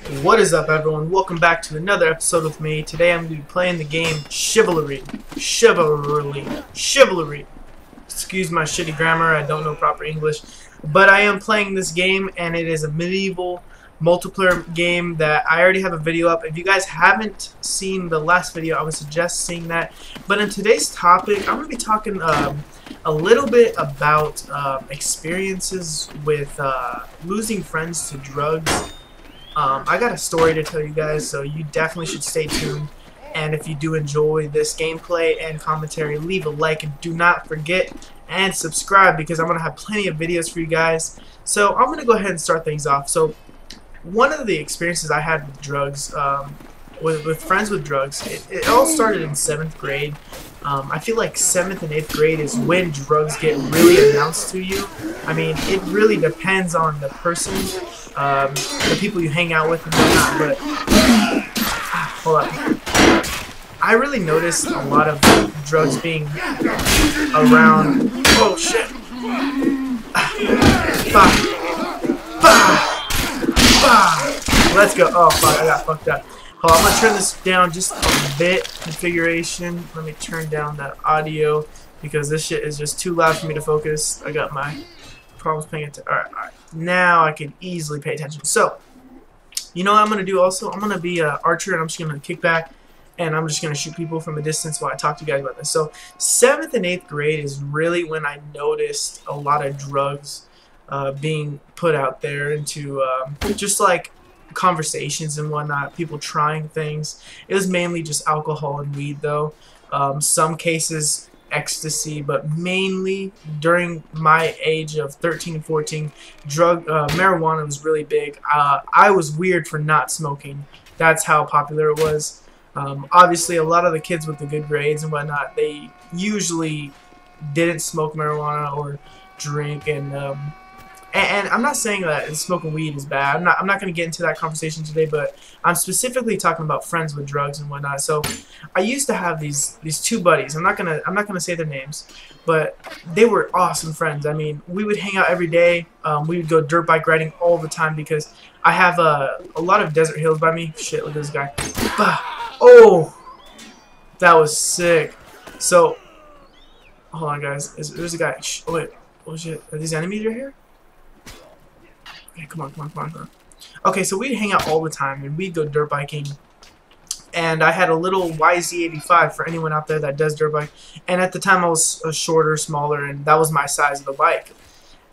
What is up, everyone? Welcome back to another episode with me. Today I'm going to be playing the game Chivalry. Chivalry. Excuse my shitty grammar, I don't know proper English. But I am playing this game, and it is a medieval multiplayer game that I already have a video up. If you guys haven't seen the last video, I would suggest seeing that. But in today's topic, I'm going to be talking a little bit about experiences with losing friends to drugs. I got a story to tell you guys, so you definitely should stay tuned. And if you do enjoy this gameplay and commentary, leave a like and do not forget and subscribe, because I'm going to have plenty of videos for you guys. So I'm going to go ahead and start things off. So one of the experiences I had with drugs, with friends with drugs, it all started in 7th grade. I feel like 7th and 8th grade is when drugs get really announced to you. I mean, it really depends on the person, the people you hang out with and whatnot, but hold on. I really noticed a lot of drugs being around. Oh shit! Let's go. Oh fuck, I got fucked up. Hold on, I'm gonna turn this down just a bit. Configuration. Let me turn down that audio because this shit is just too loud for me to focus. I got my problems paying attention. Alright. Now I can easily pay attention. So, you know what I'm gonna do also? I'm gonna be an archer, and I'm just gonna kick back, and I'm just gonna shoot people from a distance while I talk to you guys about this. So, 7th and 8th grade is really when I noticed a lot of drugs being put out there into just like conversations and whatnot, people trying things. It was mainly just alcohol and weed, though. Some cases ecstasy, but mainly during my age of 13 and 14, marijuana was really big. I was weird for not smoking. That's how popular it was. Obviously, a lot of the kids with the good grades and whatnot, they usually didn't smoke marijuana or drink, and I'm not saying that smoking weed is bad. I'm not going to get into that conversation today, but I'm specifically talking about friends with drugs and whatnot. So I used to have these two buddies. I'm not gonna say their names, but they were awesome friends. I mean, we would hang out every day. We would go dirt bike riding all the time because I have a lot of desert hills by me. Shit, look at this guy. Oh, that was sick. So hold on, guys. There's a guy. Oh wait. Oh shit. Are these enemies right here? Okay, come on. Okay, so we'd hang out all the time, and we'd go dirt biking. And I had a little YZ85 for anyone out there that does dirt bike. And at the time, I was shorter, smaller, and that was my size of the bike.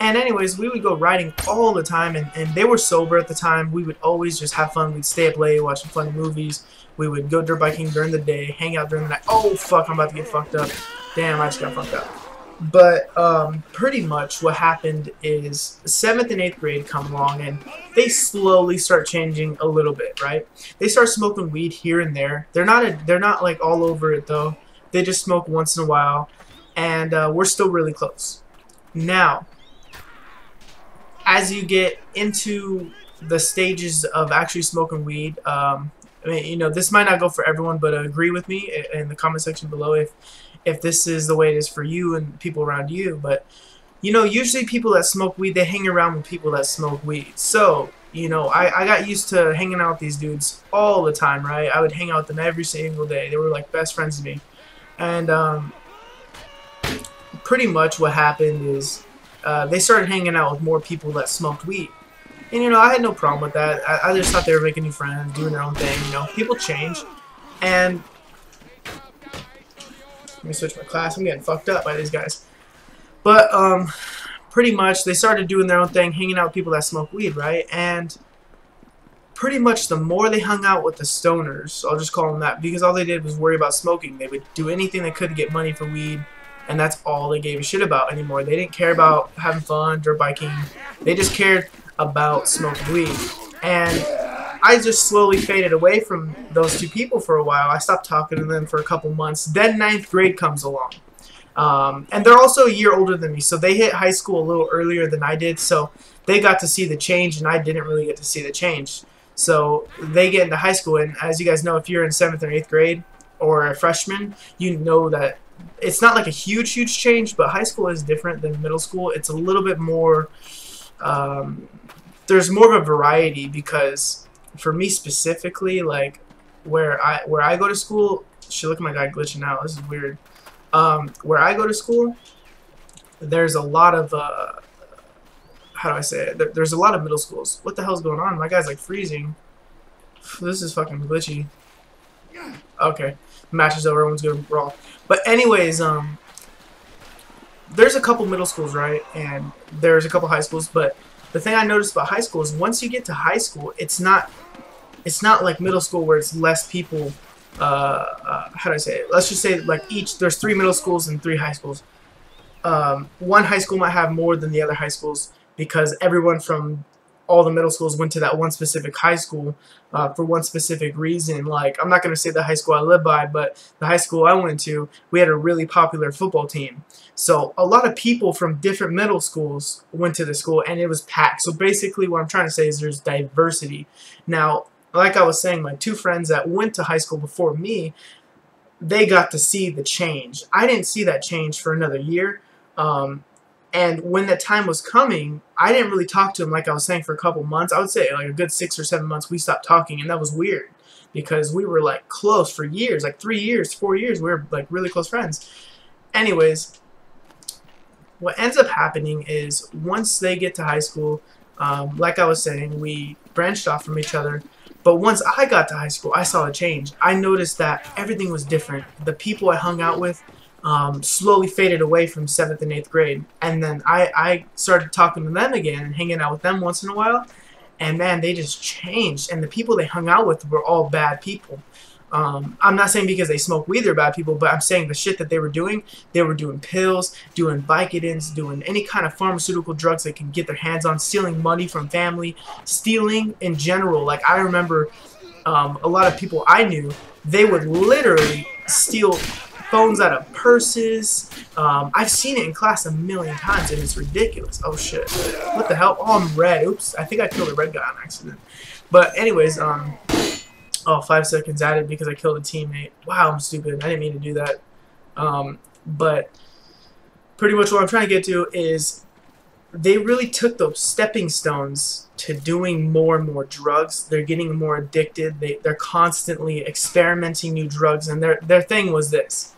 And anyways, we would go riding all the time, and they were sober at the time. We would always just have fun. We'd stay up late watching funny movies. We would go dirt biking during the day, hang out during the night. Oh, fuck, I'm about to get fucked up. Damn, I just got fucked up. But pretty much what happened is 7th and 8th grade come along, and they slowly start changing a little bit, right? They start smoking weed here and there. They're not like all over it though. They just smoke once in a while, and we're still really close. Now, as you get into the stages of actually smoking weed, I mean, you know, this might not go for everyone, but agree with me in the comment section below if this is the way it is for you and people around you. But, you know, usually people that smoke weed, they hang around with people that smoke weed. So, you know, I got used to hanging out with these dudes all the time, right? I would hang out with them every single day. They were like best friends to me. And pretty much what happened is they started hanging out with more people that smoked weed. And, you know, I had no problem with that. I just thought they were making new friends, doing their own thing. You know, people change. And let me switch my class. I'm getting fucked up by these guys. But pretty much they started doing their own thing, hanging out with people that smoke weed, right? And pretty much the more they hung out with the stoners, I'll just call them that, because all they did was worry about smoking. They would do anything they could to get money for weed, and that's all they gave a shit about anymore. They didn't care about having fun, dirt biking. They just cared about smoking weed. And I just slowly faded away from those two people for a while. I stopped talking to them for a couple months. Then 9th grade comes along. And they're also a year older than me, so they hit high school a little earlier than I did, so they got to see the change, and I didn't really get to see the change. So they get into high school, and as you guys know, if you're in 7th or 8th grade or a freshman, you know that it's not like a huge change, but high school is different than middle school. It's a little bit more, there's more of a variety because for me specifically, like where I go to school. Shit, look at my guy glitching out. This is weird. Where I go to school, there's a lot of how do I say it? There's a lot of middle schools. What the hell's going on? My guy's like freezing. This is fucking glitchy. Okay, match is over. Everyone's gonna brawl. But anyways, there's a couple middle schools, right? And there's a couple high schools. But the thing I noticed about high school is once you get to high school, it's not like middle school where it's less people. How do I say it? Let's just say like there's 3 middle schools and 3 high schools. One high school might have more than the other high schools because everyone from all the middle schools went to that one specific high school for one specific reason. Like, I'm not going to say the high school I live by, but the high school I went to, we had a really popular football team. So a lot of people from different middle schools went to the school, and it was packed. So basically what I'm trying to say is there's diversity. Now, like I was saying, my 2 friends that went to high school before me, they got to see the change. I didn't see that change for another year. And when that time was coming, I didn't really talk to him, like I was saying, for a couple months. I would say like a good 6 or 7 months we stopped talking, and that was weird because we were like close for years, like 3 years, 4 years. We were like really close friends. Anyways, what ends up happening is once they get to high school, like I was saying, we branched off from each other. But once I got to high school, I saw a change. I noticed that everything was different. The people I hung out with slowly faded away from 7th and 8th grade. And then I started talking to them again and hanging out with them once in a while. And man, they just changed. And the people they hung out with were all bad people. I'm not saying because they smoke weed they're bad people, but I'm saying the shit that they were doing pills, doing Vicodins, doing any kind of pharmaceutical drugs they can get their hands on, stealing money from family, stealing in general. Like, I remember a lot of people I knew, they would literally steal phones out of purses. I've seen it in class a million times, and it's ridiculous. Oh shit, what the hell? Oh, I'm red. Oops, I think I killed a red guy on accident. But anyways, oh, 5 seconds added because I killed a teammate. Wow, I'm stupid. I didn't mean to do that. But pretty much what I'm trying to get to is they really took those stepping stones to doing more and more drugs. They're getting more addicted. They're constantly experimenting new drugs, and their thing was this: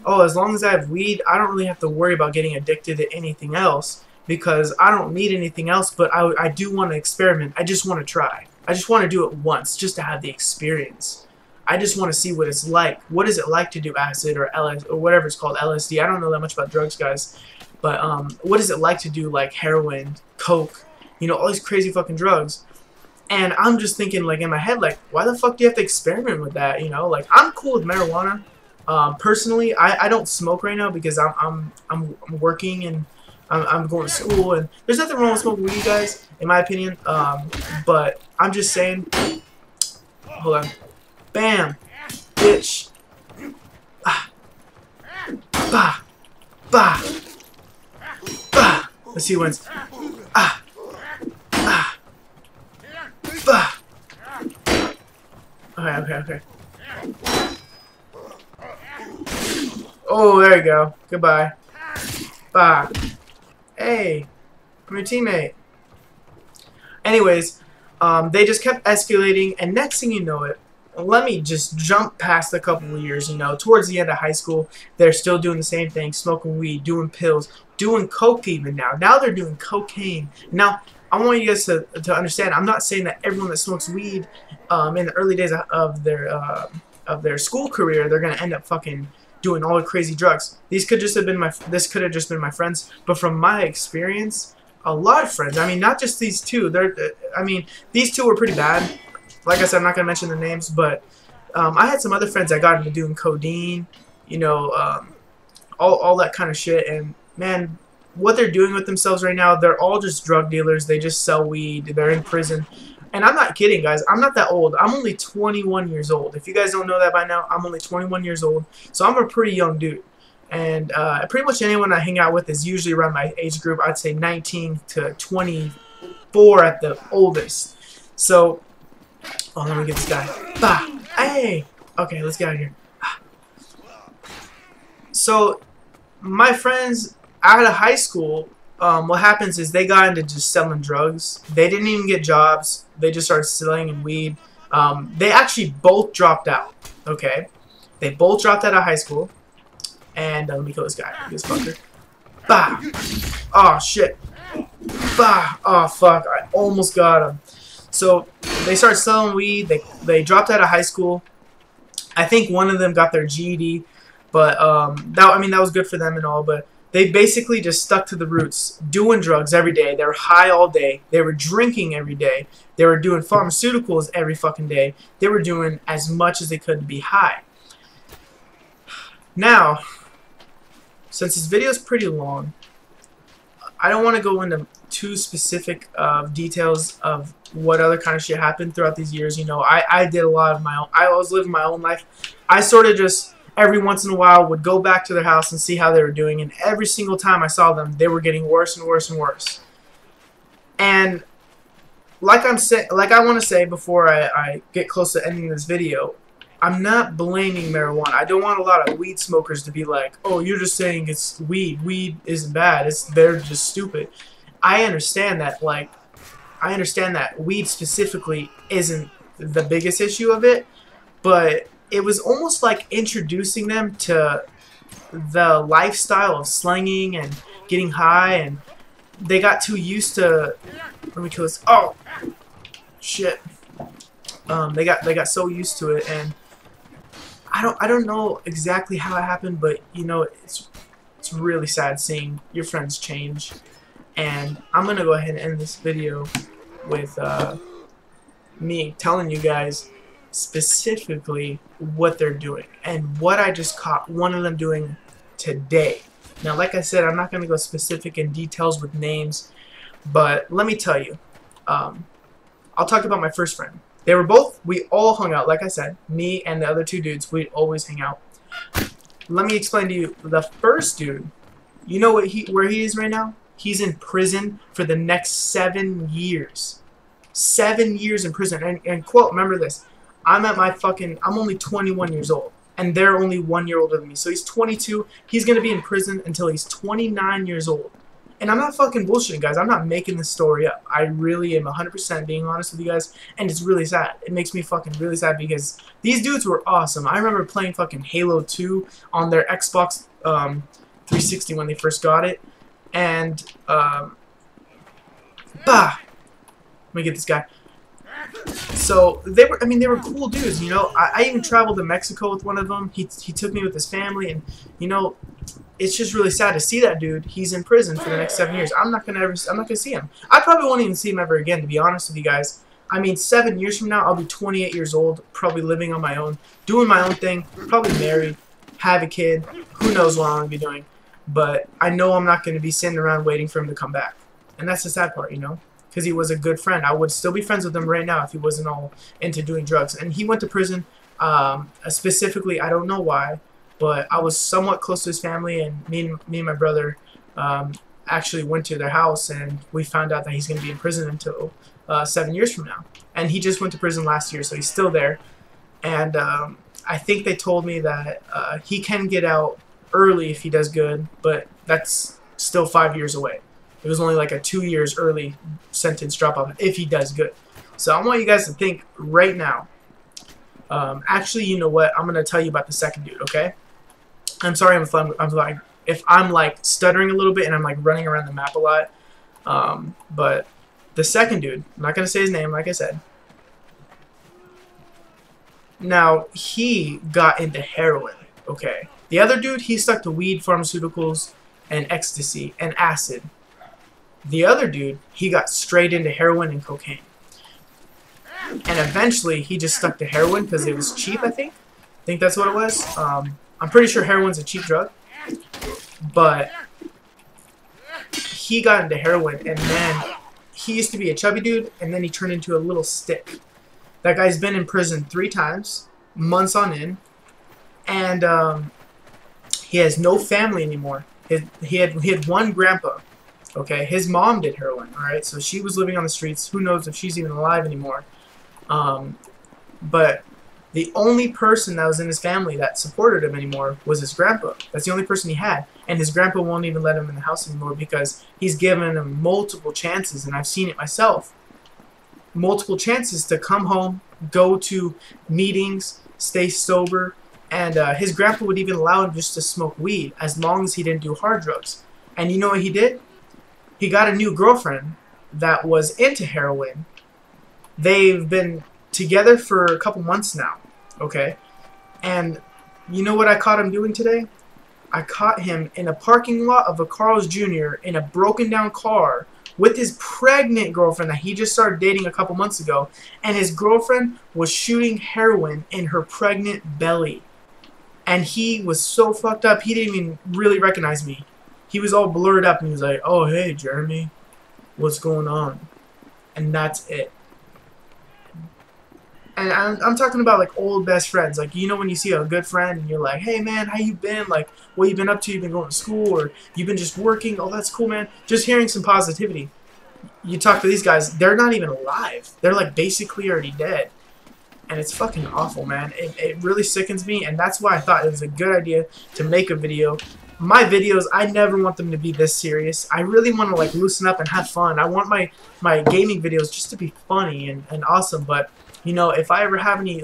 oh, as long as I have weed, I don't really have to worry about getting addicted to anything else because I don't need anything else, but I do want to experiment. I just want to try. I just want to do it once just to have the experience. I just want to see what it's like. What is it like to do acid or LSD or whatever it's called, LSD? I don't know that much about drugs, guys. But what is it like to do like heroin, coke, you know, all these crazy fucking drugs? And I'm just thinking, like, in my head, like, why the fuck do you have to experiment with that? You know, like, I'm cool with marijuana. Personally, I don't smoke right now because I'm working and I'm going to school, and there's nothing wrong with smoking weed, guys, in my opinion. But I'm just saying, hold on, bam, bitch, ah, bah, bah, bah. Let's see who wins. Ah, ah, bah. Okay. Oh, there you go. Goodbye. Bah. Hey, I'm your teammate. Anyways, they just kept escalating, and next thing you know it, let me just jump past a couple of years, you know, towards the end of high school, they're still doing the same thing, smoking weed, doing pills, doing coke even now. Now they're doing cocaine. Now, I want you guys to understand, I'm not saying that everyone that smokes weed in the early days of their school career, they're going to end up fucking doing all the crazy drugs. This could have just been my friends, but from my experience, a lot of friends, I mean, not just these two, I mean, these two were pretty bad. Like I said, I'm not going to mention their names, but I had some other friends that got into doing codeine, you know, all that kind of shit, and man, what they're doing with themselves right now, they're all just drug dealers. They just sell weed. They're in prison. And I'm not kidding, guys. I'm not that old. I'm only 21 years old. If you guys don't know that by now, I'm only 21 years old. So I'm a pretty young dude. And pretty much anyone I hang out with is usually around my age group. I'd say 19 to 24 at the oldest. So, oh, let me get this guy. Bah! Hey! Okay, let's get out of here. So, my friends out of high school, what happens is they got into just selling drugs. They didn't even get jobs. They just started selling weed. They actually both dropped out. Okay, they both dropped out of high school. And let me kill this guy. This fucker. Bah! Oh shit. Bah! Oh fuck! I almost got him. So they started selling weed. They dropped out of high school. I think one of them got their GED, but that was good for them and all. But they basically just stuck to the roots, doing drugs every day. They were high all day. They were drinking every day. They were doing pharmaceuticals every fucking day. They were doing as much as they could to be high. Now, since this video is pretty long, I don't want to go into too specific details of what other kind of shit happened throughout these years. You know, I did a lot of my own. I was living my own life. I sort of just every once in a while would go back to their house and see how they were doing, and every single time I saw them, they were getting worse and worse and worse. And like I want to say before I get close to ending this video, I'm not blaming marijuana. I don't want a lot of weed smokers to be like, oh, you're just saying it's weed. Weed isn't bad. They're just stupid. I understand that. Like, I understand that weed specifically isn't the biggest issue of it, but it was almost like introducing them to the lifestyle of slanging and getting high, and they got too used to. Let me kill this. Oh, shit. They got so used to it, and I don't know exactly how it happened, but you know, it's really sad seeing your friends change. And I'm gonna go ahead and end this video with me telling you guys specifically what they're doing and what I just caught one of them doing today. Now, like I said, I'm not gonna go specific in details with names, but let me tell you, I'll talk about my first friend. We all hung out, like I said, me and the other two dudes, we'd always hang out. Let me explain to you, the first dude, you know where he is right now? He's in prison for the next 7 years. 7 years in prison. And quote, remember this, I'm only 21 years old, and they're only 1 year older than me. So he's 22, he's going to be in prison until he's 29 years old. And I'm not fucking bullshitting, guys. I'm not making this story up. I really am 100% being honest with you guys, and it's really sad. It makes me fucking really sad because these dudes were awesome. I remember playing fucking Halo 2 on their Xbox 360 when they first got it, and let me get this guy. So they were cool dudes, you know. I even traveled to Mexico with one of them. He took me with his family, and you know, it's just really sad to see that dude. He's in prison for the next 7 years. I'm not gonna see him. I probably won't even see him ever again, to be honest with you guys. I mean, 7 years from now, I'll be 28 years old, probably living on my own, doing my own thing, probably married, have a kid. Who knows what I'm gonna be doing? But I know I'm not gonna be sitting around waiting for him to come back, and that's the sad part, you know. Because he was a good friend. I would still be friends with him right now if he wasn't all into doing drugs. And he went to prison, specifically, I don't know why, but I was somewhat close to his family, and me and my brother actually went to their house, and we found out that he's going to be in prison until 7 years from now. And he just went to prison last year, so he's still there. And I think they told me that he can get out early if he does good, but that's still 5 years away. It was only like a 2 years early sentence drop-off if he does good. So I want you guys to think right now. Actually, you know what? I'm going to tell you about the second dude, okay? I'm sorry if I'm like stuttering a little bit and I'm like running around the map a lot. But the second dude, I'm not going to say his name, like I said. Now, he got into heroin, okay? The other dude, he stuck to weed, pharmaceuticals, and ecstasy, and acid. The other dude, he got straight into heroin and cocaine. And eventually, he just stuck to heroin because it was cheap, I think. I think that's what it was. I'm pretty sure heroin's a cheap drug. But he got into heroin, and then he used to be a chubby dude, and then he turned into a little stick. That guy's been in prison 3 times, months on end, and he has no family anymore. He had one grandpa. Okay, his mom did heroin, alright, so she was living on the streets. Who knows if she's even alive anymore. But The only person that was in his family that supported him anymore was his grandpa. That's the only person he had. And his grandpa won't even let him in the house anymore because he's given him multiple chances, and I've seen it myself. Multiple chances to come home, go to meetings, stay sober, and his grandpa would even allow him just to smoke weed as long as he didn't do hard drugs. And you know what he did? He got a new girlfriend that was into heroin. They've been together for a couple months now, okay? And you know what I caught him doing today? I caught him in a parking lot of a Carl's Jr. in a broken down car with his pregnant girlfriend that he just started dating a couple months ago, and his girlfriend was shooting heroin in her pregnant belly. And he was so fucked up, he didn't even really recognize me. He was all blurred up and he was like, "Oh, hey, Jeremy, what's going on?" And that's it. And I'm talking about like old best friends. Like, you know, when you see a good friend and you're like, "Hey man, how you been? Like, what you been up to? You been going to school, or you been just working? Oh, that's cool, man." Just hearing some positivity. You talk to these guys, they're not even alive. They're like basically already dead. And it's fucking awful, man. It really sickens me, and that's why I thought it was a good idea to make a video. My videos, I never want them to be this serious. I really want to like loosen up and have fun. I want my gaming videos just to be funny and awesome. But you know, if I ever have any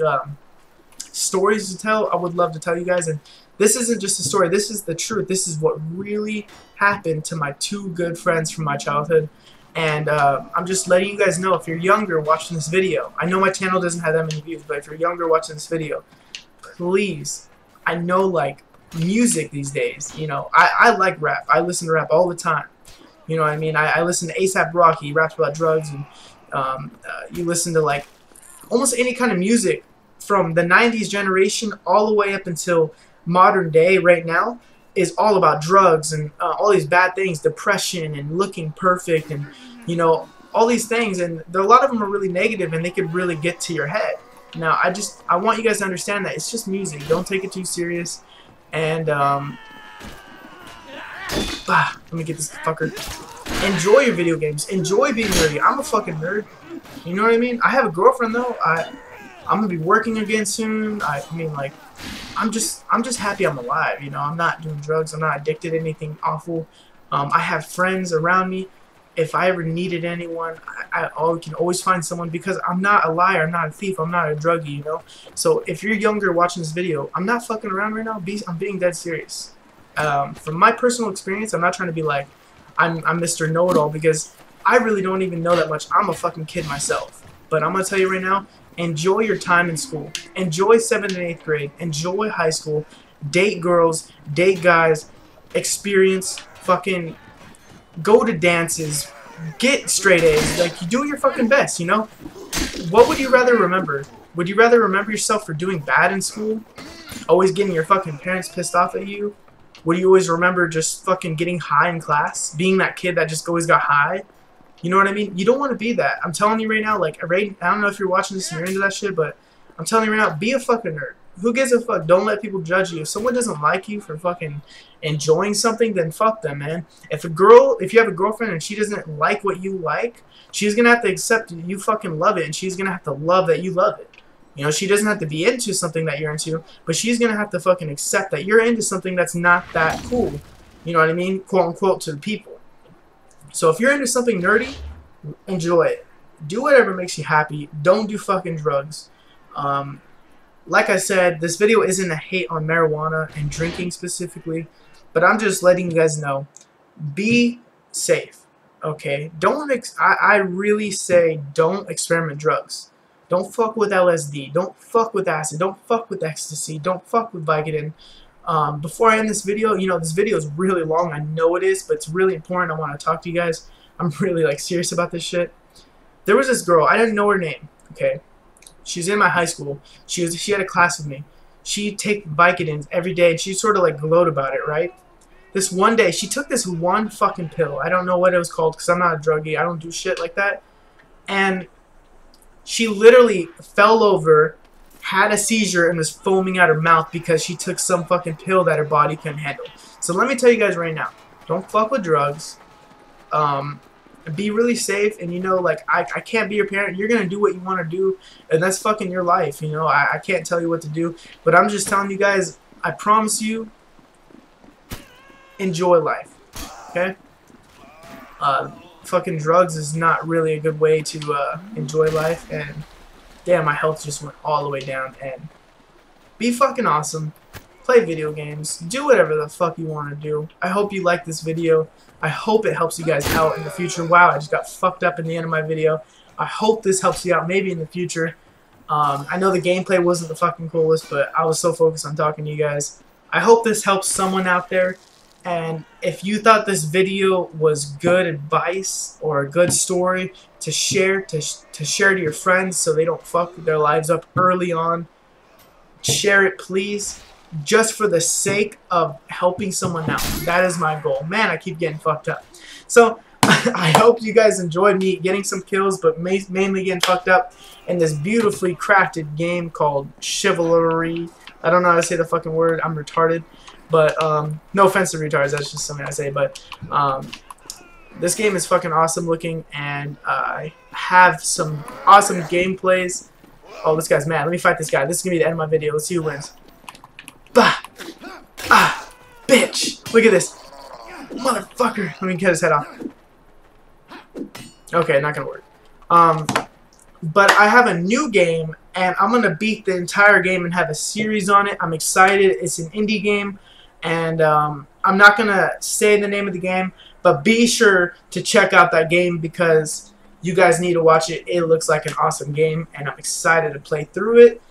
stories to tell, I would love to tell you guys. And this isn't just a story. This is the truth. This is what really happened to my two good friends from my childhood. And I'm just letting you guys know, if you're younger watching this video, I know my channel doesn't have that many views, but if you're younger watching this video, please, I know like music these days, you know, I like rap. I listen to rap all the time. You know what I mean? I listen to A$AP Rocky. He raps about drugs, and you listen to like almost any kind of music from the 90s generation all the way up until modern day right now is all about drugs and all these bad things, depression and looking perfect, and you know, all these things, and a lot of them are really negative and they could really get to your head. Now I want you guys to understand that it's just music. Don't take it too serious. And let me get this fucker. Enjoy your video games. Enjoy being nerdy. I'm a fucking nerd. You know what I mean? I have a girlfriend though. I'm gonna be working again soon. I mean, like, I'm just happy I'm alive. You know, I'm not doing drugs. I'm not addicted to anything awful. I have friends around me. If I ever needed anyone, I can always find someone, because I'm not a liar. I'm not a thief. I'm not a druggie. You know. So if you're younger watching this video, I'm not fucking around right now. I'm being dead serious. From my personal experience, I'm not trying to be like I'm Mr. Know-It-All, because I really don't even know that much. I'm a fucking kid myself. But I'm gonna tell you right now, enjoy your time in school. Enjoy 7th and 8th grade. Enjoy high school. Date girls. Date guys. Experience. Fucking go to dances. Get straight A's. Like, you do your fucking best, you know? What would you rather remember? Would you rather remember yourself for doing bad in school? Always getting your fucking parents pissed off at you? Would you always remember just fucking getting high in class? Being that kid that just always got high? You know what I mean? You don't want to be that. I'm telling you right now, like, I don't know if you're watching this and you're into that shit, but I'm telling you right now, be a fucking nerd. Who gives a fuck? Don't let people judge you. If someone doesn't like you for fucking enjoying something, then fuck them, man. If you have a girlfriend and she doesn't like what you like, she's gonna have to accept you fucking love it, and she's gonna have to love that you love it. You know, she doesn't have to be into something that you're into, but she's gonna have to fucking accept that you're into something that's not that cool. You know what I mean? Quote unquote, to the people. So if you're into something nerdy, enjoy it. Do whatever makes you happy. Don't do fucking drugs. Like I said, this video isn't a hate on marijuana and drinking specifically, but I'm just letting you guys know, be safe, okay? I really say don't experiment drugs. Don't fuck with LSD. Don't fuck with acid. Don't fuck with ecstasy. Don't fuck with Vicodin. Before I end this video, you know, this video is really long. I know it is, but it's really important. I want to talk to you guys. I'm really, like, serious about this shit. There was this girl. I didn't know her name, okay? She's in my high school. She had a class with me. She'd take Vicodins every day, and she sort of, like, glowed about it, right? This one day, she took this one fucking pill. I don't know what it was called, because I'm not a druggie. I don't do shit like that. And she literally fell over, had a seizure, and was foaming out her mouth because she took some fucking pill that her body couldn't handle. So let me tell you guys right now, don't fuck with drugs. be really safe, and you know, like, I can't be your parent. You're gonna do what you want to do, and that's fucking your life, you know. I can't tell you what to do, but I'm just telling you guys, I promise you, enjoy life, okay? Fucking drugs is not really a good way to enjoy life, and damn, my health just went all the way down. And be fucking awesome, play video games, do whatever the fuck you want to do. I hope you like this video. I hope it helps you guys out in the future. Wow, I just got fucked up in the end of my video. I hope this helps you out maybe in the future. I know the gameplay wasn't the fucking coolest, but I was so focused on talking to you guys. I hope this helps someone out there. And if you thought this video was good advice or a good story to share to share to your friends so they don't fuck their lives up early on, share it please, just for the sake of helping someone out. That is my goal. Man, I keep getting fucked up. So I hope you guys enjoyed me getting some kills, but mainly getting fucked up in this beautifully crafted game called Chivalry. I don't know how to say the fucking word. I'm retarded. But, no offense to retards, that's just something I say, but, this game is fucking awesome looking, and I have some awesome gameplays. Oh, this guy's mad. Let me fight this guy. This is gonna be the end of my video. Let's see who wins. Bah! Ah! Bitch! Look at this! Motherfucker! Let me cut his head off. Okay, not gonna work. But I have a new game, and I'm gonna beat the entire game and have a series on it. I'm excited. It's an indie game. And I'm not going to say the name of the game, but be sure to check out that game because you guys need to watch it. It looks like an awesome game, and I'm excited to play through it.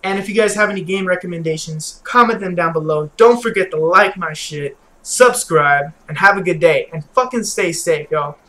And if you guys have any game recommendations, comment them down below. Don't forget to like my shit, subscribe, and have a good day. And fucking stay safe, y'all.